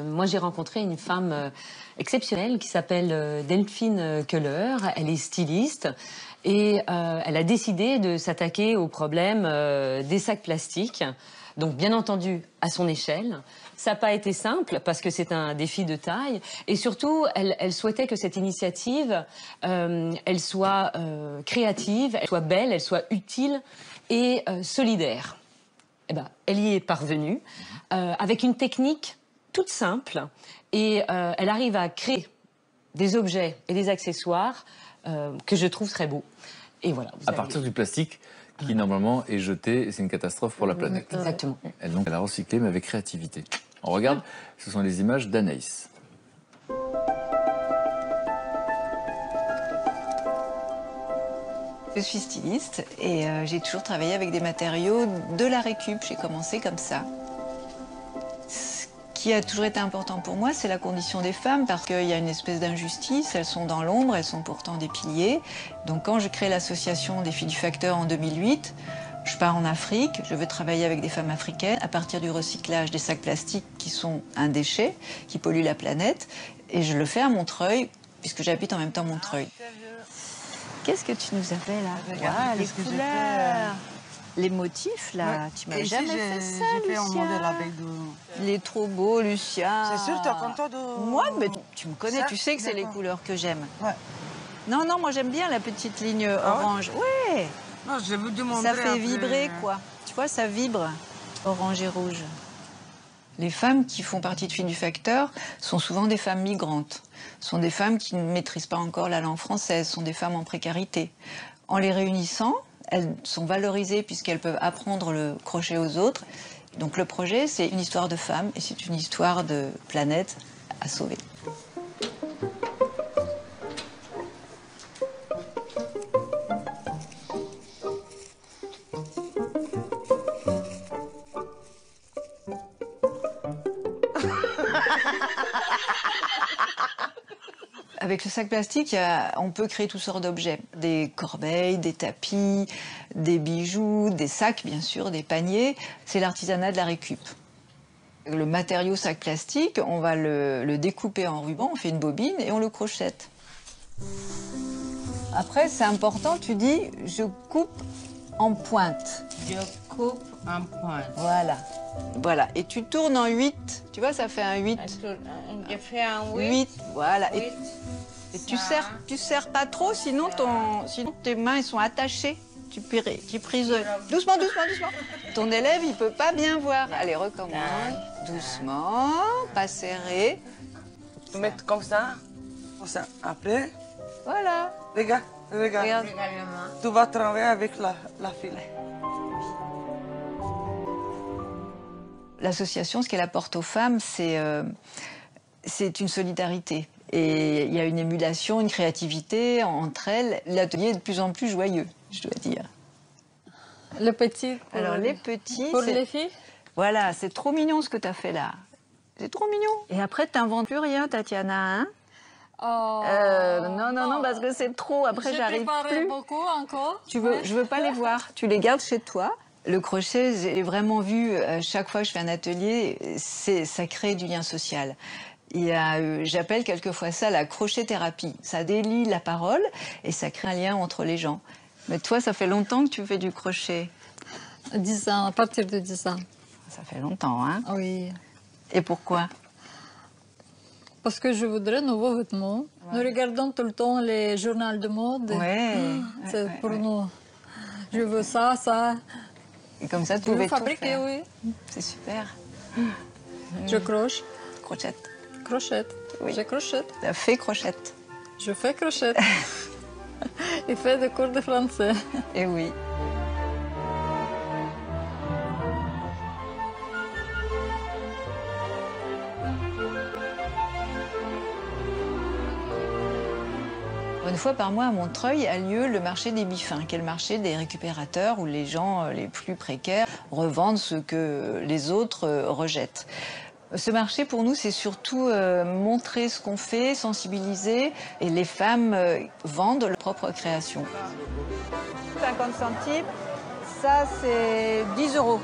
Moi, j'ai rencontré une femme exceptionnelle qui s'appelle Delphine Keller. Elle est styliste et elle a décidé de s'attaquer au problème des sacs plastiques. Donc, bien entendu, à son échelle. Ça n'a pas été simple parce que c'est un défi de taille. Et surtout, elle souhaitait que cette initiative, elle soit créative, elle soit belle, elle soit utile et solidaire. Eh ben, elle y est parvenue avec une technique toute simple et elle arrive à créer des objets et des accessoires que je trouve très beaux. Et voilà. À partir du plastique qui normalement est jeté et c'est une catastrophe pour la planète. Exactement. Elle a recyclé mais avec créativité. On regarde, ce sont les images d'Anaïs. Je suis styliste et j'ai toujours travaillé avec des matériaux de la récup. J'ai commencé comme ça. Ce qui a toujours été important pour moi, c'est la condition des femmes parce qu'il y a une espèce d'injustice. Elles sont dans l'ombre, elles sont pourtant des piliers. Donc quand je crée l'association des filles du facteur en 2008, je pars en Afrique, je veux travailler avec des femmes africaines à partir du recyclage des sacs plastiques qui sont un déchet, qui pollue la planète. Et je le fais à Montreuil, puisque j'habite en même temps Montreuil. Qu'est-ce que tu nous appelles là? Regarde, les couleurs, les motifs là. Ouais. Tu m'as jamais fait ça, J'ai fait un modèle Lucia. avec de... Il est trop beau, Lucia. C'est sûr, tu es content de... Moi, mais tu me connais, Ça, tu sais que c'est les d'accord. couleurs que j'aime. Ouais. Non, non, moi j'aime bien la petite ligne orange. Ouais, Non, je vais vous demander ça fait après. vibrer quoi. Tu vois, ça vibre. Orange et rouge. Les femmes qui font partie de Filles du Facteur sont souvent des femmes migrantes. Sont des femmes qui ne maîtrisent pas encore la langue française, sont des femmes en précarité. En les réunissant, elles sont valorisées puisqu'elles peuvent apprendre le crochet aux autres. Donc le projet, c'est une histoire de femmes et c'est une histoire de planète à sauver. Avec le sac plastique, on peut créer toutes sortes d'objets. Des corbeilles, des tapis, des bijoux, des sacs bien sûr, des paniers. C'est l'artisanat de la récup. Le matériau sac plastique, on va le découper en ruban, on fait une bobine et on le crochette. Après, c'est important, tu dis, je coupe en pointe. Je coupe en pointe. Voilà. Voilà. Et tu tournes en 8. Tu vois, ça fait un 8. Je fais un 8. 8, voilà. Et 8. Et tu serres pas trop, sinon tes mains elles sont attachées. Tu prises doucement, doucement, doucement. Ton élève, il peut pas bien voir. Allez, recommence. Doucement, pas serré. Mettre comme ça. Après, Voilà. regarde, regarde. Regarde. Tu vas travailler avec la file. L'association, ce qu'elle apporte aux femmes, c'est une solidarité. Et il y a une émulation, une créativité entre elles. L'atelier est de plus en plus joyeux, je dois dire. Le petit. Alors les petits, Pour les filles. Voilà, c'est trop mignon ce que tu as fait là. C'est trop mignon. Et après, tu n'inventes plus rien, Tatiana, hein? Oh, non, non, non, parce que c'est trop. Après, j'arrive plus. Beaucoup encore. Je veux pas les voir. Tu les gardes chez toi. Le crochet, j'ai vraiment vu, chaque fois que je fais un atelier, ça crée du lien social. J'appelle quelquefois ça la crochet-thérapie. Ça délie la parole et ça crée un lien entre les gens. Mais toi, ça fait longtemps que tu fais du crochet. 10 ans, à partir de 10 ans. Ça fait longtemps, hein? Oui. Et pourquoi? Parce que je voudrais de nouveaux vêtements. Nous regardons tout le temps les journaux de mode. Ouais. C'est pour nous. Je veux ça, ça. Et comme ça, tu Je veux pouvais tout fabriquer, faire. oui. C'est super. Je croche, Crochette. crochette. Oui. Je crochette. Tu as fait crochette. Je fais crochette. Et fais des cours de français. Eh oui. Une fois par mois à Montreuil a lieu le marché des Biffins, qui est le marché des récupérateurs où les gens les plus précaires revendent ce que les autres rejettent. Ce marché, pour nous, c'est surtout montrer ce qu'on fait, sensibiliser, et les femmes vendent leur propre création. 50 centimes, ça c'est 10 €.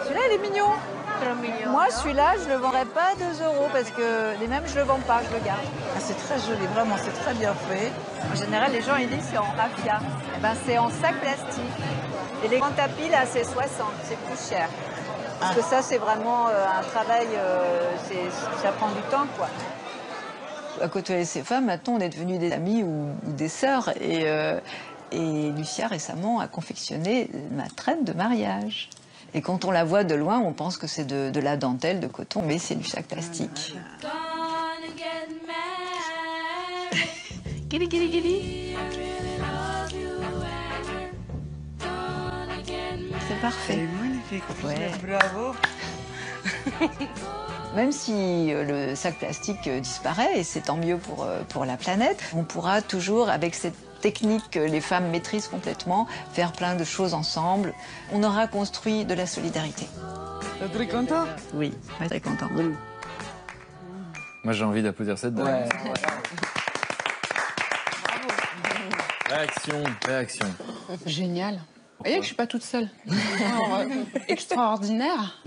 Celui-là, il est mignon. Moi, celui-là, je le vendrais pas à 2 € parce que les mêmes, je le vends pas, je le garde. Ah, c'est très joli, vraiment, c'est très bien fait. En général, les gens ils disent c'est en raffia. Eh ben, c'est en sac plastique. Et les grands tapis là, c'est 60, c'est plus cher. Parce que ça, c'est vraiment un travail, ça prend du temps, quoi. À côtoyer ces femmes, maintenant, on est devenus des amis ou des sœurs. Et Lucia, récemment, a confectionné ma traîne de mariage. Et quand on la voit de loin, on pense que c'est de la dentelle, de coton, mais c'est du sac plastique. C'est parfait. C'est magnifique. Ouais. Bravo. Même si le sac plastique disparaît, et c'est tant mieux pour la planète, on pourra toujours, avec cette technique que les femmes maîtrisent complètement, faire plein de choses ensemble. On aura construit de la solidarité. T'es très content? Oui, très content. Moi, j'ai envie d'applaudir cette dame. Ouais. Réaction, réaction. Génial. Vous voyez que je suis pas toute seule. Genre, extraordinaire.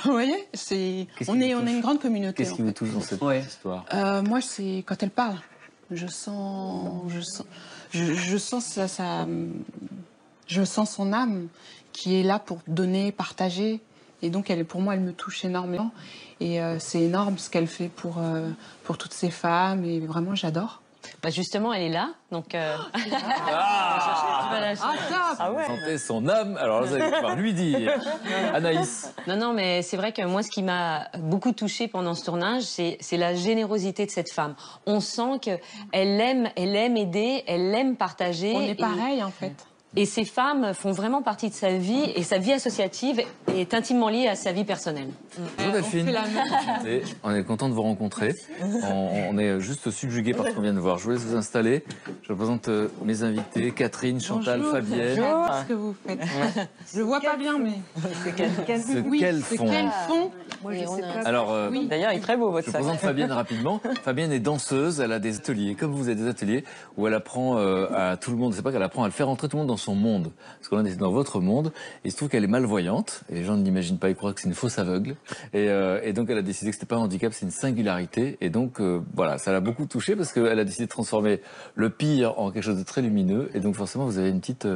Vous voyez, on est une grande communauté. Qu'est-ce qui vous touche dans cette histoire? Moi, c'est quand elle parle. Je sens son âme qui est là pour donner, partager. Et donc, pour moi, elle me touche énormément. Et c'est énorme ce qu'elle fait pour toutes ces femmes. Et vraiment, j'adore. Bah justement, elle est là, donc... Sentez son âme, alors là, vous allez pouvoir lui dire. Anaïs. Non, mais c'est vrai que moi, ce qui m'a beaucoup touchée pendant ce tournage, c'est la générosité de cette femme. On sent qu'elle aime aider, elle aime partager. On est pareil, en fait. Et ces femmes font vraiment partie de sa vie, et sa vie associative est intimement liée à sa vie personnelle. Bonjour Delphine. On est content de vous rencontrer. On est juste subjugués par ce qu'on vient de voir. Je vous laisse vous installer. Je présente mes invités, Catherine, Chantal, Bonjour. Fabienne. J'adore ce que vous faites. Je le vois pas bien, mais... Qu'elles font. Moi, je sais pas. Alors, D'ailleurs, il est très beau votre je sac. présente Fabienne rapidement. Fabienne est danseuse, elle a des ateliers, comme vous avez des ateliers, où elle apprend à tout le monde, c'est pas qu'elle apprend à le faire entrer tout le monde dans son monde. Parce qu'on est dans votre monde, et il se trouve qu'elle est malvoyante, et les gens ne l'imaginent pas, ils croient que c'est une fausse aveugle. Et donc elle a décidé que c'était pas un handicap, c'est une singularité. Et donc voilà, ça l'a beaucoup touchée parce qu'elle a décidé de transformer le pire en quelque chose de très lumineux. Et donc forcément, vous avez une petite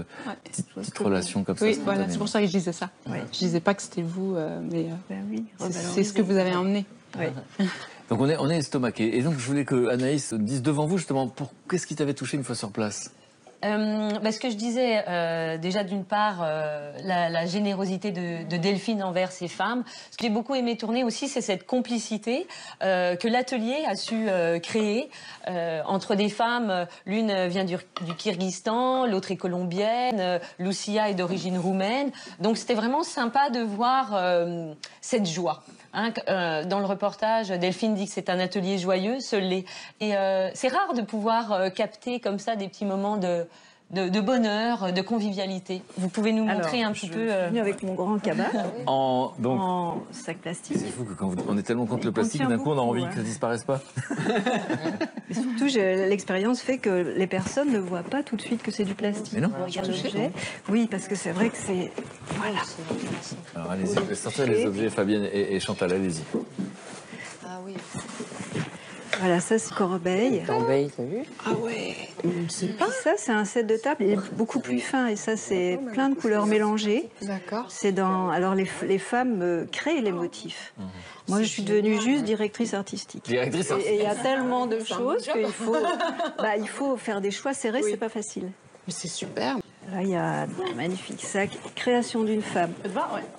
relation comme ça. Oui, voilà, c'est pour ça que je disais ça. Oui. Je disais pas que c'était vous, mais Ben oui, c'est ce que vous avez emmené. Oui. Donc on est estomaqué. Et donc je voulais que Anaïs dise devant vous justement, qu'est-ce qui t'avait touché une fois sur place? Ce que je disais, déjà d'une part, la générosité de Delphine envers ces femmes. Ce que j'ai beaucoup aimé tourner aussi, c'est cette complicité que l'atelier a su créer entre des femmes. L'une vient du Kyrgyzstan, l'autre est colombienne, Lucia est d'origine roumaine. Donc c'était vraiment sympa de voir cette joie. Dans le reportage, Delphine dit que c'est un atelier joyeux, ce l'est. Et c'est rare de pouvoir capter comme ça des petits moments de bonheur, de convivialité. Vous pouvez nous montrer un petit peu... Je suis venue avec mon grand cabas en sac plastique. C'est fou que quand on est tellement contre le plastique, d'un coup on a envie que ça disparaisse pas. Mais surtout, l'expérience fait que les personnes ne voient pas tout de suite que c'est du plastique. Mais non. On regarde l'objet. Oui, parce que c'est vrai que c'est... Voilà. Alors allez-y, sortez les objets, Fabienne et Chantal, allez-y. Ah oui. Voilà, ça c'est corbeille. Corbeille, t'as vu? Ah ouais, Et puis ça, c'est un set de table. Il est beaucoup plus fin et ça, c'est plein de couleurs mélangées. d'accord. C'est dans... Alors, les femmes créent les motifs. Moi, je suis devenue juste directrice artistique. Directrice Et il y a tellement de choses qu'il faut... il faut faire des choix serrés, c'est pas facile. Mais c'est super. Là, il y a un magnifique sac. Création d'une femme.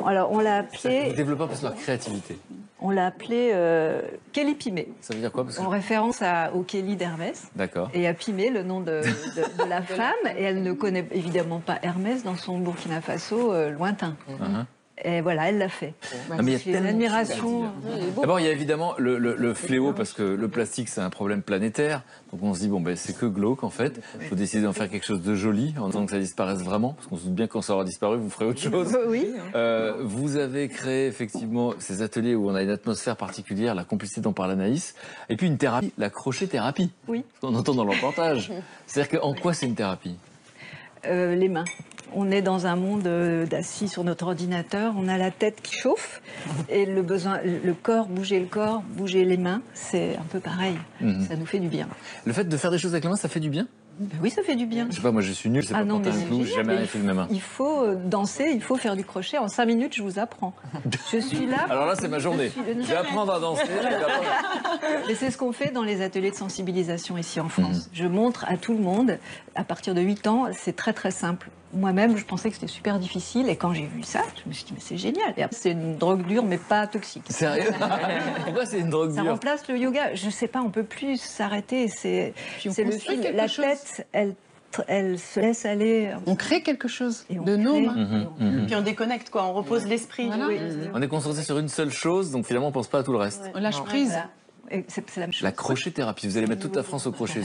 Alors, on l'a Vous appelé... développez un peu leur créativité. On l'a appelé Kelly Pimé. Ça veut dire quoi? Parce que... En référence au Kelly d'Hermès. D'accord. Et à Pimé, le nom de la femme. Et elle ne connaît évidemment pas Hermès dans son Burkina Faso lointain. Et voilà, elle l'a fait. Ah, mais il y a C'est une tellement de admiration. D'abord, il y a évidemment le fléau, parce que le plastique, c'est un problème planétaire. Donc on se dit, bon, ben, c'est que glauque, en fait. Il faut décider d'en faire quelque chose de joli, en attendant que ça disparaisse vraiment. Parce qu'on se doute bien que quand ça aura disparu, vous ferez autre chose. Oui. Vous avez créé, effectivement, ces ateliers où on a une atmosphère particulière, la complicité dont parle Anaïs. Et puis une thérapie, la crochet-thérapie. Oui. Ce qu'on entend dans le reportage. C'est-à-dire qu'en quoi c'est une thérapie? Les mains. On est dans un monde assis sur notre ordinateur, on a la tête qui chauffe et le corps, bouger les mains, c'est un peu pareil. Ça nous fait du bien. Le fait de faire des choses avec la main, ça fait du bien? Ben oui, ça fait du bien. Je sais pas, moi je suis nul, je sais pas porter un clou, j'ai jamais rien fait de ma main. Il faut danser, il faut faire du crochet. En 5 minutes, je vous apprends. Je suis là. Alors là, c'est ma journée. Je vais apprendre à danser. Mais c'est ce qu'on fait dans les ateliers de sensibilisation ici en France. Je montre à tout le monde, à partir de 8 ans, c'est très très simple. Moi-même, je pensais que c'était super difficile et quand j'ai vu ça, je me suis dit mais c'est génial. Et après, c'est une drogue dure mais pas toxique. Sérieux? Pourquoi c'est une drogue dure? Ça remplace le yoga. Je sais pas, on peut plus s'arrêter. C'est le fil. La tête, elle se laisse aller. On crée quelque chose de nos mains. Puis on déconnecte, quoi. On repose l'esprit. Voilà. Oui. On est concentré sur une seule chose, donc finalement on pense pas à tout le reste. On lâche prise. Voilà. C'est la même chose. La crochet-thérapie, vous allez mettre toute la France au crochet.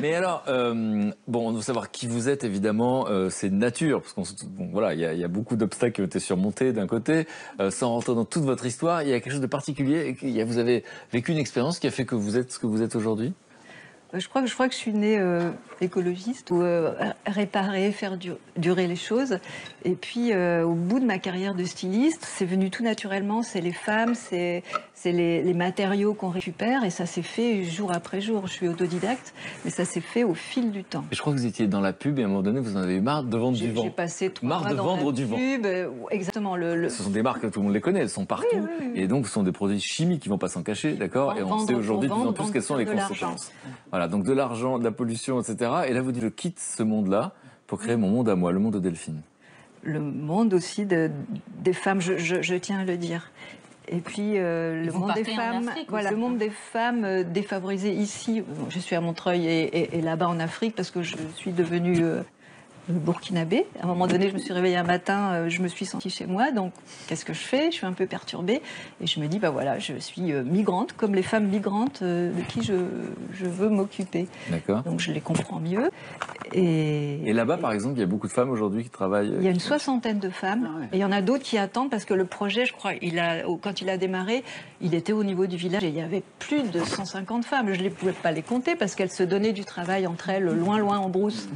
Mais alors, bon, on veut savoir qui vous êtes, évidemment, c'est de nature, parce voilà, il y a beaucoup d'obstacles qui ont été surmontés d'un côté. Sans rentrer dans toute votre histoire, il y a quelque chose de particulier. Vous avez vécu une expérience qui a fait que vous êtes ce que vous êtes aujourd'hui? Je crois que je suis née écologiste, ou réparer, faire durer les choses. Et puis, au bout de ma carrière de styliste, c'est venu tout naturellement. C'est les femmes, c'est les matériaux qu'on récupère. Et ça s'est fait jour après jour. Je suis autodidacte, mais ça s'est fait au fil du temps. Et je crois que vous étiez dans la pub et à un moment donné, vous en avez eu marre de vendre du vent. J'ai passé 3 mois marre de dans vendre la du vent. pub. Exactement. Ce sont des marques, tout le monde les connaît, elles sont partout. Oui. Et donc, ce sont des produits chimiques qui ne vont pas s'en cacher, d'accord? Et on sait aujourd'hui de plus en plus quelles sont les conséquences. Voilà, donc de l'argent, de la pollution, etc. Et là, vous dites, je quitte ce monde-là pour créer mon monde à moi, le monde de Delphine. Le monde aussi des femmes, je tiens à le dire. Et puis le monde des femmes, voilà, le monde des femmes défavorisées ici. Je suis à Montreuil et là-bas en Afrique parce que je suis devenue burkinabé. À un moment donné, je me suis réveillée un matin, je me suis sentie chez moi, donc qu'est-ce que je fais? Je suis un peu perturbée et je me dis, bah voilà, je suis migrante, comme les femmes migrantes de qui je veux m'occuper. D'accord. Donc je les comprends mieux. Et là-bas, par exemple, il y a beaucoup de femmes aujourd'hui qui travaillent. Il y a une 60aine de femmes, et il y en a d'autres qui attendent parce que le projet, je crois, quand il a démarré, il était au niveau du village et il y avait plus de 150 femmes. Je ne pouvais pas les compter parce qu'elles se donnaient du travail entre elles, loin en brousse.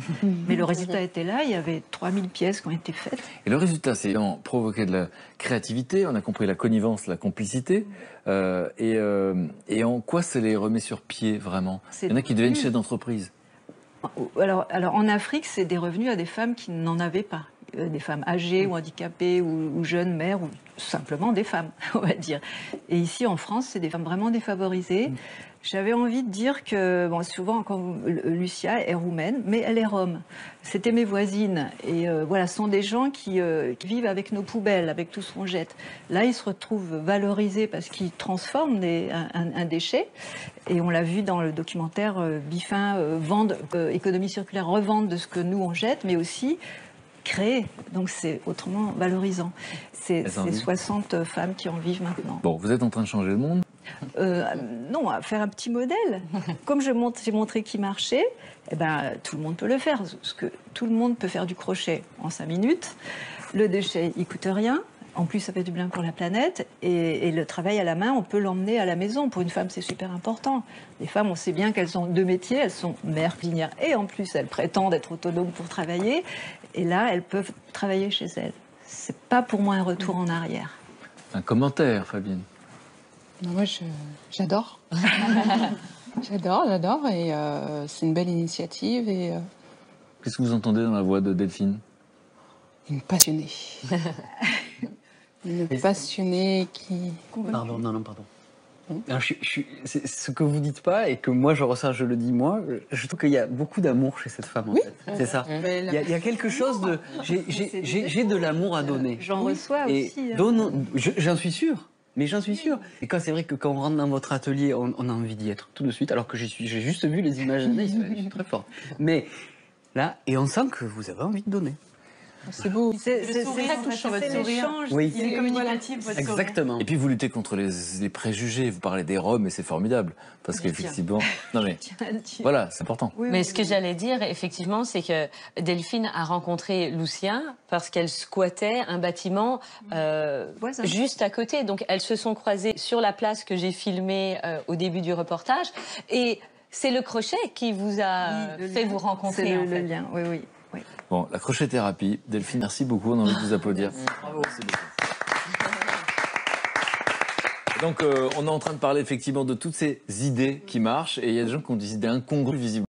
Mais le résultat était là, il y avait 3000 pièces qui ont été faites. Et le résultat, c'est provoquer de la créativité, on a compris la connivence, la complicité, et en quoi ça les remet sur pied, vraiment? Il y en a qui deviennent chefs d'entreprise. Alors, en Afrique, c'est des revenus à des femmes qui n'en avaient pas. Des femmes âgées ou handicapées ou jeunes mères ou simplement des femmes, on va dire. Et ici, en France, c'est des femmes vraiment défavorisées. J'avais envie de dire que, bon, souvent, Lucia est roumaine, mais elle est rome. C'était mes voisines. Et voilà, ce sont des gens qui vivent avec nos poubelles, avec tout ce qu'on jette. Là, ils se retrouvent valorisés parce qu'ils transforment un déchet. Et on l'a vu dans le documentaire Bifin, économie circulaire, revente de ce que nous, on jette, mais aussi créer. Donc c'est autrement valorisant. C'est 60 femmes qui en vivent maintenant. Bon, vous êtes en train de changer le monde? Non, à faire un petit modèle. Comme j'ai montré qui marchait, eh ben, tout le monde peut le faire. Parce que tout le monde peut faire du crochet en 5 minutes. Le déchet, il coûte rien. En plus, ça fait du bien pour la planète. Et le travail à la main, on peut l'emmener à la maison. Pour une femme, c'est super important. Les femmes, on sait bien qu'elles ont 2 métiers. Elles sont mères, cuisinières et en plus, elles prétendent être autonomes pour travailler. Et là, elles peuvent travailler chez elles. C'est pas pour moi un retour en arrière. Un commentaire, Fabienne? Moi, j'adore. J'adore. Et c'est une belle initiative. Et qu'est-ce que vous entendez dans la voix de Delphine? Une passionnée. Une passionnée qui... Pardon. Alors, c'est ce que vous dites pas et que moi je ressens, je le dis moi, je trouve qu'il y a beaucoup d'amour chez cette femme. Oui. En fait. C'est ça. Il y a quelque chose de... J'ai de l'amour à donner. J'en reçois aussi. J'en suis sûr. Mais j'en suis sûr. Et quand c'est vrai que quand on rentre dans votre atelier, on a envie d'y être tout de suite, alors que j'ai juste vu les images, je suis très forte. Mais là, et on sent que vous avez envie de donner. C'est beau. C'est très touchant, votre sourire. Oui. Il est communicatif, votre sourire. Exactement. Et puis vous luttez contre les préjugés. Vous parlez des Roms et c'est formidable. Parce qu'effectivement... Non mais... Voilà, c'est important. Oui, mais ce que j'allais dire, effectivement, c'est que Delphine a rencontré Lucien parce qu'elle squattait un bâtiment juste à côté. Donc elles se sont croisées sur la place que j'ai filmée au début du reportage. Et c'est le crochet qui vous a fait vous rencontrer. C'est le lien, oui. Bon, la crochet-thérapie. Delphine, merci beaucoup. On a envie de vous applaudir. Bravo. Donc, on est en train de parler effectivement de toutes ces idées qui marchent. Et il y a des gens qui ont des idées incongrues, visiblement.